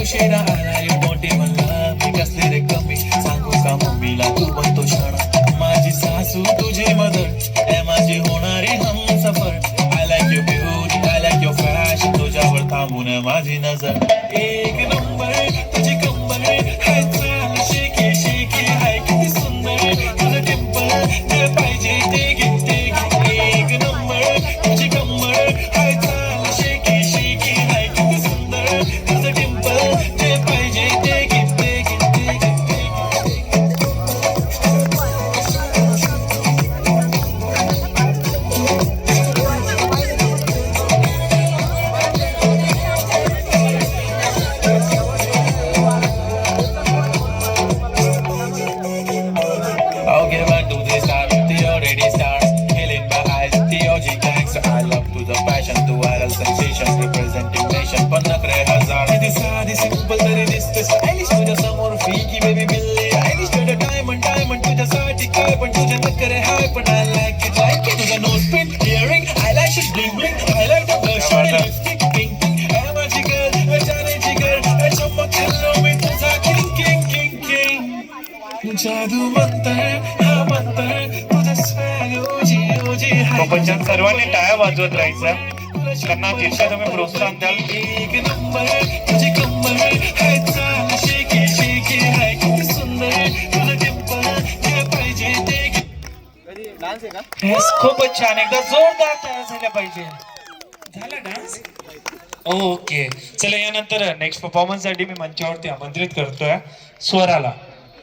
शेणा आला रे मोठी म्हणला मी कसले रे कमी सांगू का मम्मीला तू बनतो शाणा माझी सासू तुझी मदर ए माझी होणारी Humsafar I like your beauty I like your fashion तुझ्यावर थांबून माझी नजर एक नंबर तुझी कंबर हाय चाल शेकी शेकी हाय किती सुंदर तुझं टिंपल जे पाहिजे ते घे एक नंबर तुझी कंबर हाय चाल शेकी शेकी हाय किती सुंदर तुझं टिंपल जे पाहिजे ते घे I'll get back to this time, the already starts killing my eyes, the OG gangster. I love to the passion, to viral sensation, representing nation. पण नखरे हजार किती साधी सिंपल तरी दिसते स्टायलिश तुझ्या समोर फीकी बेबी बिल्ली आयलिश तुझं डायमंड डायमंड तुझ्यासाठी काय पण तुझे नखरे हाय पण I like it तुझं nose pin earring eyelash bling bling highlight the blush on lipstick pink pink है माझी girl जाने जिगर चमक चलो मी तुझा king king king king जादू मंतर हा मंतर तुझा स्वॅग ओजी ओजी प्रपंचात सर्वांनी टाळ्या वाजवत राहायचं त्यांना जितकं तुम्ही प्रोत्साहन द्याल एक नंबर तुझी कंबर हाय चाल शेकी शेकी हाय किती सुंदर तुझं टिंपल जे पाहिजे ते डान्स आहे का? Yes, खूपच छान एकदा जोरदार तयार झाल्या पाहिजे झाला डान्स ओके चला यानंतर नेक्स्ट परफॉर्मन्स साठी मी मंचावरती आमंत्रित करतोय स्वराला